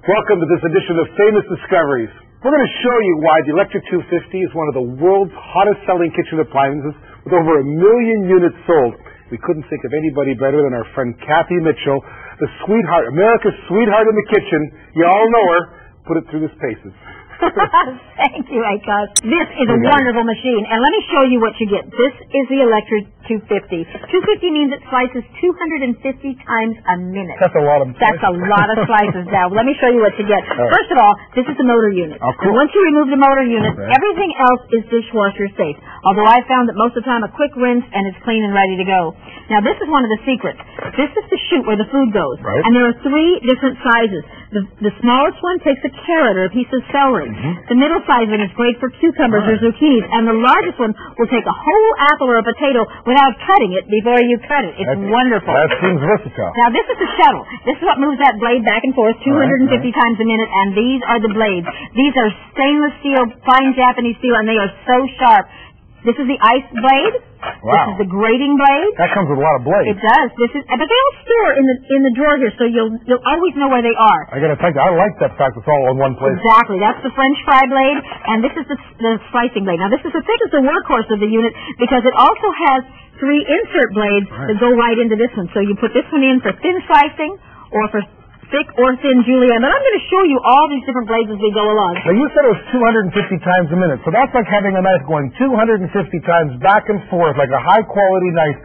Welcome to this edition of Famous Discoveries. We're going to show you why the Electric 250 is one of the world's hottest selling kitchen appliances with over 1 million units sold. We couldn't think of anybody better than our friend Kathy Mitchell, the sweetheart, America's sweetheart in the kitchen. You all know her. Put it through the paces. Thank you, Akos. This is a wonderful machine, and let me show you what you get. This is the Electric 250. 250 means it slices 250 times a minute. That's a lot of slices. That's a lot of slices now. Let me show you what you get. First of all, this is the motor unit. Oh, cool. And once you remove the motor unit, everything else is dishwasher safe. Although I found that most of the time a quick rinse and it's clean and ready to go. Now, this is one of the secrets. This is the chute where the food goes. Right. And there are 3 different sizes. The smallest one takes a carrot or a piece of celery. The middle size one is great for cucumbers or zucchinis. And the largest one will take a whole apple or a potato without cutting it before you cut it. It's wonderful. That seems versatile. Now, this is the shuttle. This is what moves that blade back and forth 250 times a minute, and these are the blades. These are stainless steel, fine Japanese steel, and they are so sharp. This is the ice blade. Wow. This is the grating blade. That comes with a lot of blades. It does. But they all store in the drawer here, so you'll always know where they are. I got to tell you, I like that fact it's all in one place. Exactly. That's the French fry blade, and this is the slicing blade. Now, this is the thickest, the workhorse of the unit, because it also has 3 insert blades that go right into this one. So you put this one in for thin slicing or for thick or thin julienne. But I'm going to show you all these different blades as we go along. Now, you said it was 250 times a minute, so that's like having a knife going 250 times back and forth, like a high-quality knife.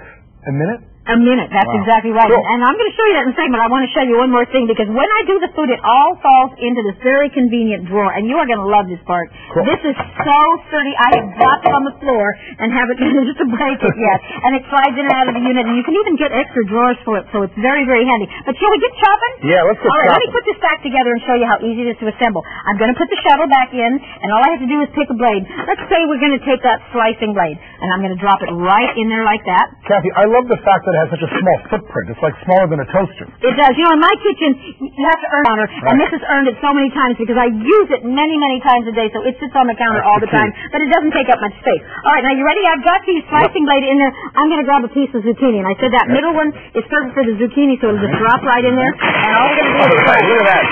A minute? A minute, that's exactly right. Cool. And I'm going to show you that in a second, but I want to show you one more thing, because when I do the food, it all falls into this very convenient drawer, and you are going to love this part. Cool. This is so sturdy, I have dropped it on the floor and haven't managed to break it yet. And it slides in and out of the unit, and you can even get extra drawers for it, so it's very, very handy. But shall we get chopping? Yeah, let's get chopping. Let me put this back together and show you how easy it is to assemble. I'm going to put the shuttle back in, and all I have to do is pick a blade. Let's say we're going to take that slicing blade, and I'm going to drop it right in there like that. Kathy, I love the fact that it has such a small footprint. It's like smaller than a toaster. It does. You know, in my kitchen, you have to earn counter, and this has earned it so many times because I use it many, many times a day, so it sits on the counter all the time, but it doesn't take up much space. All right, now you ready? I've got the slicing blade in there. I'm going to grab a piece of zucchini, and I said that middle one is perfect for the zucchini, so it'll just drop right in there, and all we're going to do is... Look at that.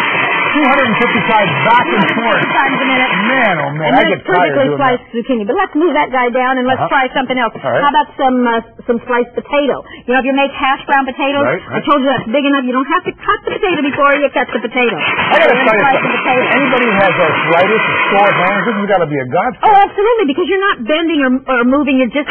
250 times back and forth. Times a minute. Man, oh man, and I get tired perfectly doing sliced zucchini. But let's move that guy down and let's try something else. Right. How about some sliced potato? You know, if you make hash brown potatoes, I told you that's big enough. You don't have to cut the potato before you cut the potato. I got to tell you something. Anybody who has arthritis or sore hands, this has got to be a godsend. Oh, absolutely, because you're not bending or moving. It's just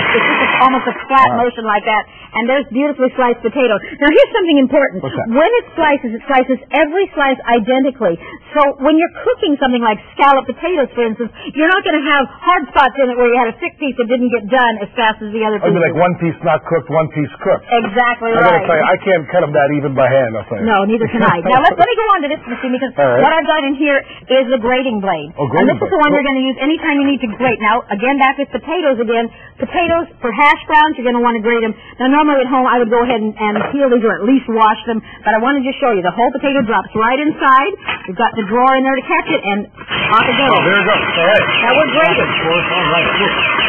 almost a flat motion like that. And there's beautifully sliced potato. Now, here's something important. What's that? When it slices every slice identically. So when you're cooking something like scalloped potatoes, for instance, you're not going to have hard spots in it where you had a thick piece that didn't get done as fast as the other pieces. It'd be like one piece not cooked, one piece cooked. Exactly I got to tell you, I can't cut them that even by hand, I'll tell you. No, neither can I. Now, let me go on to this machine, because what I've got in here is the grating blade. Oh, and this is the one you're going to use anytime you need to grate. Now, again, back with potatoes again. Potatoes, for hash browns, you're going to want to grate them. Now, normally at home, I would go ahead and peel these or at least wash them, but I wanted to show you. The whole potato drops right inside. We've got the drawer in there to catch it, and off it goes. Oh, there it goes. All right. Now, we're grating.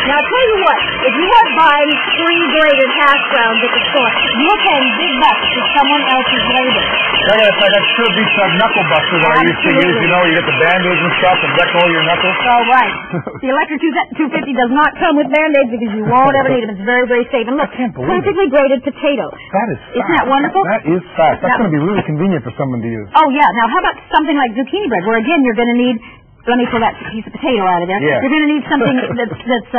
Now, I'll tell you what. If you are buying pre-grated hash browns at the store, you're paying big bucks for someone else's labor. That sure beats that knuckle buster that I used to use. You know, you get the Band-Aids and stuff and wreck all your knuckles. Oh, right. The Electric 250 does not come with Band-Aids because you won't ever need them. It's very, very safe. And look, perfectly grated potato. That is fast. Isn't that wonderful? That is fast. That's going to be really convenient for someone to use. Oh, yeah. Now, how about something like zucchini bread, where, again, you're going to need... Let me pull that piece of potato out of there. Yeah. You're going to need something that's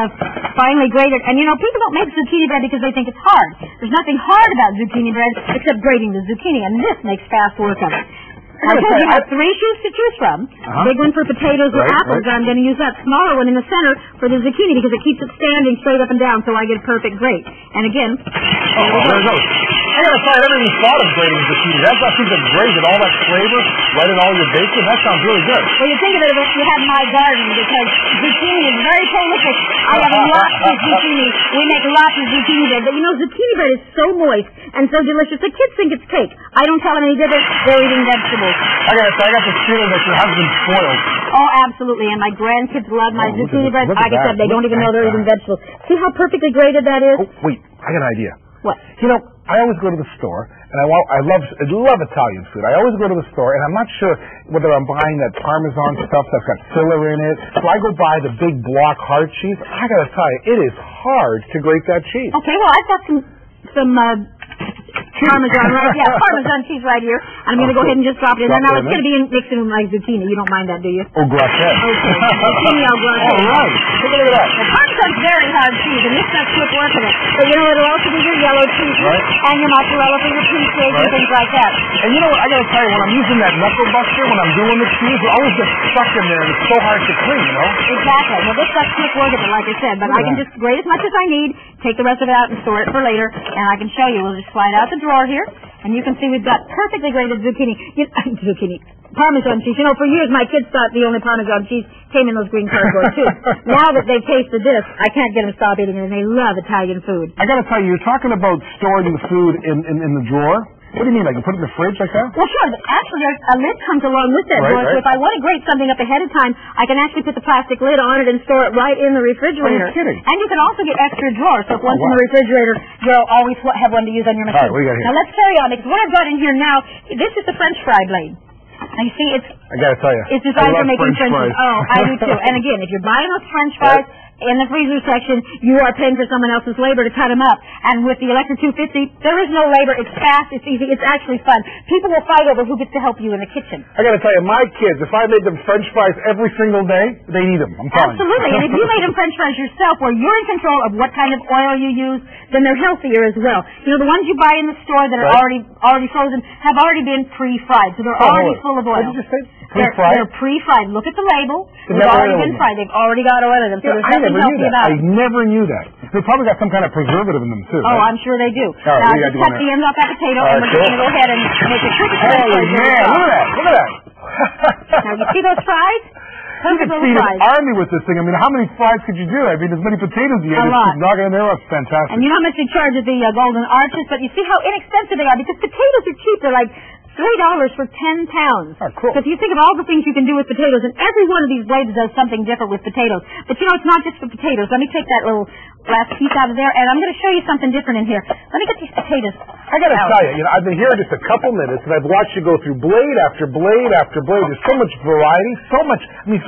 finely grated. And, you know, people don't make zucchini bread because they think it's hard. There's nothing hard about zucchini bread except grating the zucchini, and this makes fast work of it. I told you I have 3 shoes to choose from. Big one for potatoes or apples, and I'm going to use that smaller one in the center for the zucchini because it keeps it standing straight up and down, so I get a perfect grate. And again... there it goes. I got to say, I never even thought of grating zucchini. That seems to grate all that flavor right in all your bacon. That sounds really good. Well, you think of it if you had my garden, because zucchini is very prolific. I have lots of zucchini. We make lots of zucchini bread. But, you know, zucchini bread is so moist and so delicious. The kids think it's cake. I don't tell them any different. They're eating vegetables. I got the feeling that your husband's spoiled. Oh, absolutely. And my grandkids love my zucchini bread. Like I said, they don't even know they're eating vegetables. See how perfectly grated that is? Oh, wait. I got an idea. What? You know, I always go to the store, and I love Italian food. I always go to the store, and I'm not sure whether I'm buying that Parmesan stuff that's got filler in it. So I go buy the big block hard cheese. I got to tell you, it is hard to grate that cheese. Okay, well, I've got some Parmesan, right? Yeah, Parmesan cheese right here. I'm going to go ahead and just drop it in there. Now, it's going to be mixed in with my zucchini. You don't mind that, do you? Oh, grazie. Okay. Zucchini au grazie. All right. Take a look at that. Well, Parmesan's very hard cheese, and this does quick work in it. But you know, it'll also be your yellow cheese, right, and your mozzarella for your pea cake and things like that. And you know what? I got to tell you, when I'm using that knuckle buster, when I'm doing the cheese, it always gets stuck in there, and it's so hard to clean, you know? Exactly. Well, this does quick work in it, like I said. But I can just grate as much as I need, take the rest of it out and store it for later, and I can show you. We'll just slide out the drawer here. And you can see we've got perfectly grated Parmesan cheese. You know, for years my kids thought the only Parmesan cheese came in those green cardboard tubes. Now that they've tasted this, I can't get them to stop eating it, and they love Italian food. I got to tell you, you're talking about storing the food in the drawer. What do you mean? Like you put it in the fridge like that? Well, sure. Actually, a lid comes along with that drawer. Right. So if I want to grate something up ahead of time, I can actually put the plastic lid on it and store it right in the refrigerator. Are you kidding? And you can also get extra drawers. So if one's in the refrigerator, you'll always have one to use on your machine. All right, what do you got here? Now let's carry on, because what I've got in here now, this is the French fry blade. Now you see, I got to tell you, it's designed for making French fries. Oh, I do too. And again, if you're buying those French fries in the freezer section, you are paying for someone else's labor to cut them up. And with the Electric 250, there is no labor. It's fast. It's easy. It's actually fun. People will fight over who gets to help you in the kitchen. I got to tell you, my kids, if I made them French fries every single day, they'd eat them. I'm telling you. Absolutely. And if you made them French fries yourself, where you're in control of what kind of oil you use, then they're healthier as well. You know, the ones you buy in the store that are already frozen have already been pre-fried, so they're already full of oil. What did you say? Pre-fried? They're pre-fried. Look at the label. They've never already been fried. They've already got oil in them, so there's nothing healthy about it. I never knew that. They probably got some kind of preservative in them, too. Oh, right? I'm sure they do. All right, now, just cut the ends off that potato, and we're going to go ahead and make a quick fry. Holy man, look at that. Look at that. Now, you see those fries? You could feed an army with this thing. I mean, how many fries could you do? I mean, as many potatoes you ate, just knock it in there. That's fantastic. And you know how much they charge at the Golden Arches, but you see how inexpensive they are, because potatoes are cheap. They're like $3 for 10 pounds. Oh, cool. So if you think of all the things you can do with potatoes, and every one of these blades does something different with potatoes. But you know, it's not just for potatoes. Let me take that little last piece out of there, and I'm going to show you something different in here. Let me get these potatoes. I got to tell you, I've been here just a couple minutes, and I've watched you go through blade after blade after blade. There's so much variety, so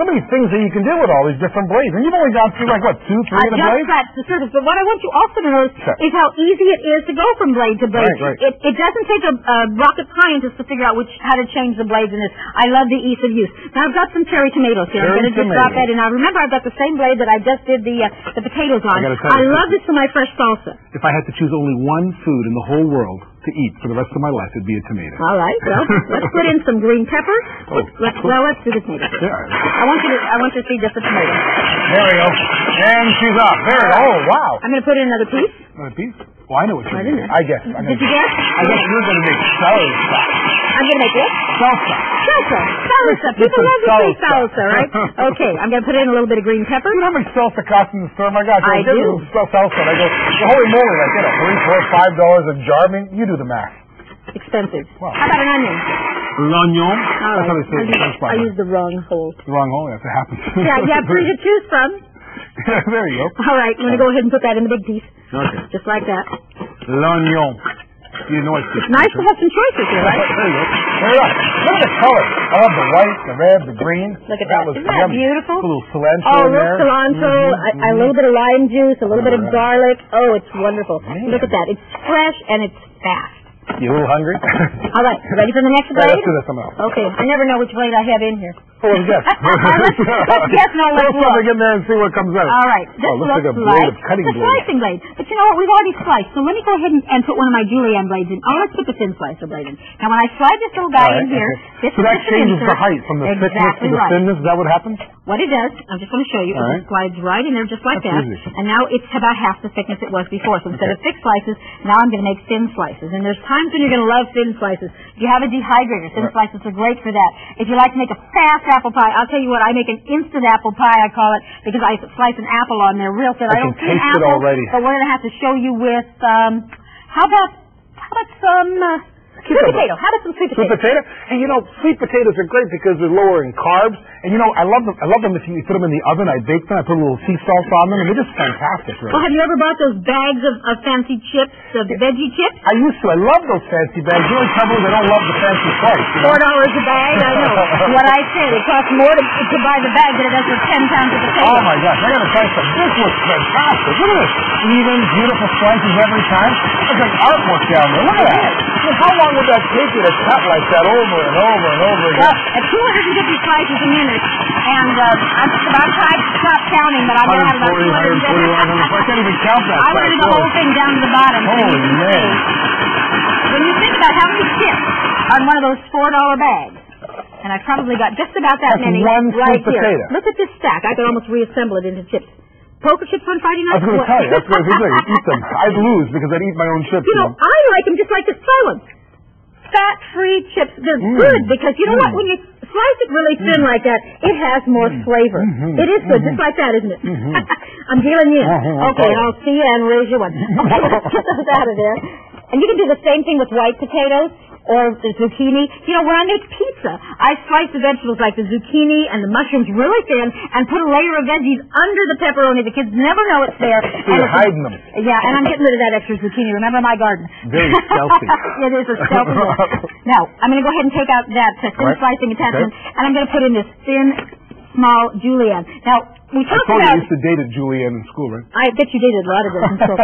many things that you can do with all these different blades. And you've only gone through, like, what, 2, 3 of the blades? I just scratched the surface. But what I want you also to notice is how easy it is to go from blade to blade. Right. It doesn't take a rocket scientist to figure out how to change the blades in this. I love the ease of use. Now, I've got some cherry tomatoes here. I'm going to just drop that in. Now, remember, I've got the same blade that I just did the potatoes on. I love this for my fresh salsa. If I had to choose only one food in the whole world to eat for the rest of my life, it'd be a tomato. All right. Well, let's put in some green pepper. Let's do the tomato. Yeah. I want you to see just the tomato. There we go. And she's off. There we go. Oh, wow. I'm going to put in another piece. Another piece? Well, I know what you're doing. I guess. Did you guess? I guess you're going to make salsa. I'm going to make what? Salsa. Salsa. People love to say salsa, right? Okay, I'm going to put in a little bit of green pepper. You know how much salsa costs in the store? My gosh, I do. Salsa. And I go, holy moly, I get $3, $4, $5 a jar. I mean, you do the math. Expensive. Wow. How about an onion? L'oignon? That's how they say it. I used the wrong hole. The wrong hole? Yes, it happens. Yeah, you have three to choose from. There you go. All right, I'm going to go ahead and put that in the big piece. Okay. Just like that. L'oignon. You know it's nice to have some choices here, right? There you go. Look at the color. I love the white, the red, the green. Look at that. Isn't that beautiful? A little cilantro in there. Oh, cilantro, a little bit of lime juice, a little bit of garlic. Oh, it's wonderful. Man. Look at that. It's fresh and it's fast. You a little hungry? All right. Ready for the next blade? Let's do this somehow. Okay. I never know which blade I have in here. Oh, let's guess. Let's guess. No, let's look. Let's in there and see what comes out. All right. This looks like a blade of cutting blade. Slicing blade. But you know what? We've already sliced. So let me go ahead and put one of my julienne blades in. Oh, let's put the thin slicer blade in. Now, when I slide this little guy in here, this so that changes the height from the thickness to the thinness. Is that what happens? What it does, I'm just going to show you. It slides right in there just like that. Easy. And now it's about half the thickness it was before. So instead of thick slices, now I'm going to make thin slices. And there's times when you're going to love thin slices. If you have a dehydrator, thin slices are great for that. If you like to make a fast apple pie, I'll tell you what, I make an instant apple pie, I call it, because I slice an apple on there real thin. I don't taste it already. But we're going to have to show you with, how about some Sweet potato. How about some sweet potato? Sweet potato? And you know, sweet potatoes are great because they're lower in carbs. And you know, I love them if you put them in the oven. I bake them. I put a little sea salt on them, and they're just fantastic. Really. Well, have you ever bought those bags of fancy chips, veggie chips? I used to. I love those fancy bags. The only trouble is I don't love the fancy price. You know? $4 a bag. I know. What I said, it costs more to buy the bag than it does for 10 pounds of potato. Oh my gosh! I got to tell you something. This looks fantastic. Look at this. Even beautiful slices every time. It's like artwork down there. Look at that. How long would that take you to cut like that over and over and over again? Well, at 250 slices a minute, and I've tried to stop counting, but I'm going to have about 250. I can't even count that. I want to do the whole thing down to the bottom. Holy man. When you think about how many chips on one of those $4 bags, and I've probably got just about that many one right sweet here. Potato. Look at this stack. I could almost reassemble it into chips. Poker chips on Friday night? I was going to tell you. That's what I was going to say. Eat them. I'd lose because I'd eat my own chips. You know, I like them just like the silent. Fat-free chips. They're good because, you know what, when you slice it really thin like that, it has more flavor. It is good, just like that, isn't it? I'm dealing in. Okay, I'll see you and raise you one. Okay, let's get those out of there. And you can do the same thing with white potatoes or the zucchini. You know, when I make pizza, I slice the vegetables like the zucchini and the mushrooms really thin and put a layer of veggies under the pepperoni. The kids never know it's there. So you're hiding them. Yeah, and I'm getting rid of that extra zucchini. Remember my garden. Very stealthy. It is a stealthy one. Now, I'm going to go ahead and take out that thin slicing attachment, and I'm going to put in this thin, small julienne. Now, we talked about... you used to date a julienne in school, right? I bet you dated a lot of this in school.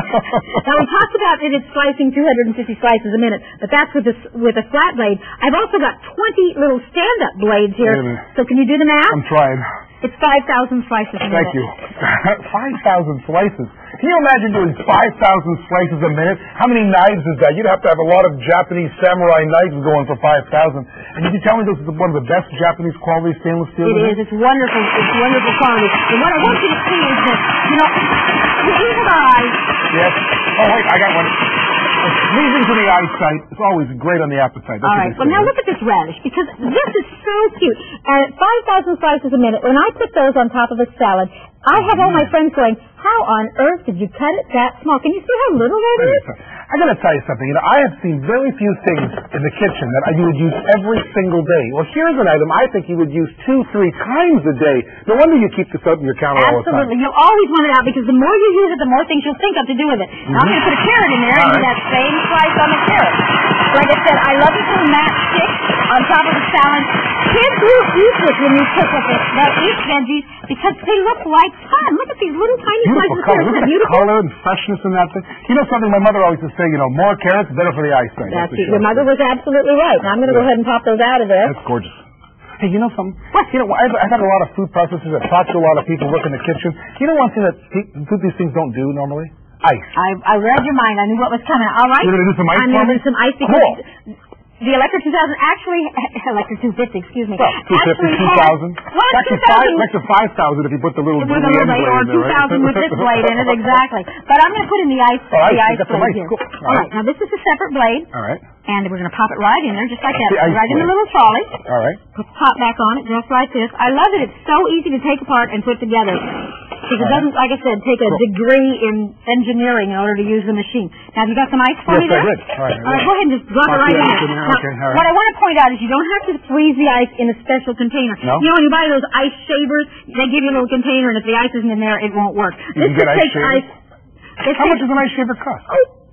Now, we talked about it is slicing 250 slices a minute, but that's with a flat blade. I've also got 20 little stand-up blades here. So can you do the math? I'm trying. It's 5,000 slices a minute. Thank you. 5,000 slices. Can you imagine doing 5,000 slices a minute? How many knives is that? You'd have to have a lot of Japanese samurai knives going for 5,000. And did you tell me this is one of the best Japanese quality stainless steel? It is. It's wonderful. It's wonderful quality. And what I want you to see is that, you know, the evil eye. Yes. Oh, wait, I got one. It's pleasing to the eyesight. It's always great on the appetite. That's all right. Well, now look at this radish, because this is so cute. And at 5,000 slices a minute, when I put those on top of a salad, I have all my friends going, how on earth did you cut it that small? Can you see how little that is? I got to tell you something. You know, I have seen very few things in the kitchen that you would use every single day. Well, here's an item I think you would use 2-3 times a day. No wonder you keep this out in your counter all the time. Absolutely. You'll always want it out because the more you use it, the more things you'll think of to do with it. Now, I'm going to put a carrot in there and do that same slice on the carrot. Like I said, I love this little matchstick on top of the salad. Kids will eat it when you cook with it. They'll eat veggies because they look like fun. Look at these little tiny slices of carrots. Look at the color and freshness in that thing. You know something my mother always used to say, you know, more carrots, better for the eyesight. That's it. Your mother was absolutely right. Now I'm going to go ahead and pop those out of there. That's gorgeous. Hey, you know something? What? You know, I've had a lot of food processors. I've talked to a lot of people working in the kitchen. You know one thing that these things don't do normally? Ice. I read your mind. I knew what was coming. All right. You're going to do some ice for me? I'm going to do some ice because the Electric 2000 actually, Electric 250, excuse me. Well, 250, 2,000. Actually 5,000 if you put the little blade in there. Or 2,000 with this blade in it, exactly. But I'm going to put in the ice blade here. Cool. All right, now this is a separate blade. All right. And we're going to pop it right in there, just like that. Right in the little trolley. All right. Put the top back on it, just like this. I love it. It's so easy to take apart and put together. Because it doesn't, like I said, take a degree in engineering in order to use the machine. Now, have you got some ice for me there? Yes, I did. All right, go ahead and just drop it right in there. Now, okay, all right. What I want to point out is you don't have to freeze the ice in a special container. No? You know, when you buy those ice shavers, they give you a little container, and if the ice isn't in there, it won't work. You can get ice shavers? How much does an ice shaver cost?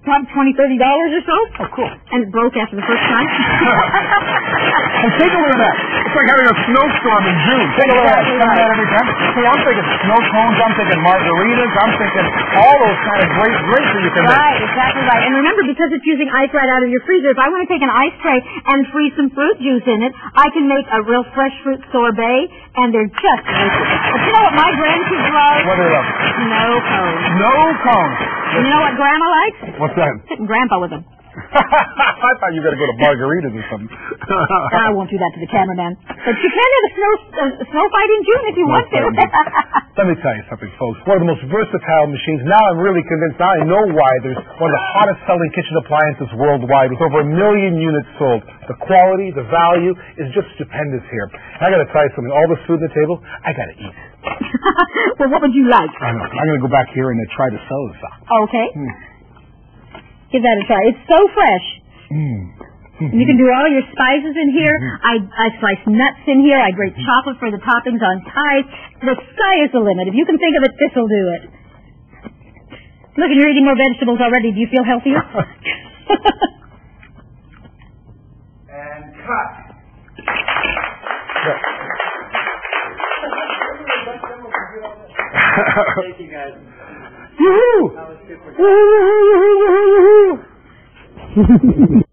Probably $20, $30 or so. Oh, cool. And it broke after the first time. And take a look at that. It's like having a snowstorm in June. Take a look at that. Coming out every time. So I'm thinking snow cones, I'm thinking margaritas, I'm thinking all those kind of great drinks that you can make. Right, exactly right. And remember, because it's using ice right out of your freezer, if I want to take an ice tray and freeze some fruit juice in it, I can make a real fresh fruit sorbet, and they're just delicious. But you know what my grandkids love? What do they love? Snow cones. Snow cones. And you know what Grandma likes? What's that? Sitting Grandpa with them. I thought you were going to go to margaritas or something. I won't do that to the cameraman. But you can have a snow fight in June if you want to. Let me tell you something, folks. One of the most versatile machines. Now I'm really convinced. Now I know why there's one of the hottest selling kitchen appliances worldwide with over 1 million units sold. The quality, the value is just stupendous here. And I got to tell you something. All this food on the table, I got to eat. Well, what would you like? I know. I'm going to go back here and try to sell this. Okay. Give that a try. It's so fresh. And you can do all your spices in here. I slice nuts in here. I grate chocolate for the toppings on pies. The sky is the limit. If you can think of it, this will do it. Look, you're eating more vegetables already. Do you feel healthier? And cut. Thank you, guys. Woo-hoo! That was super. Woo-hoo!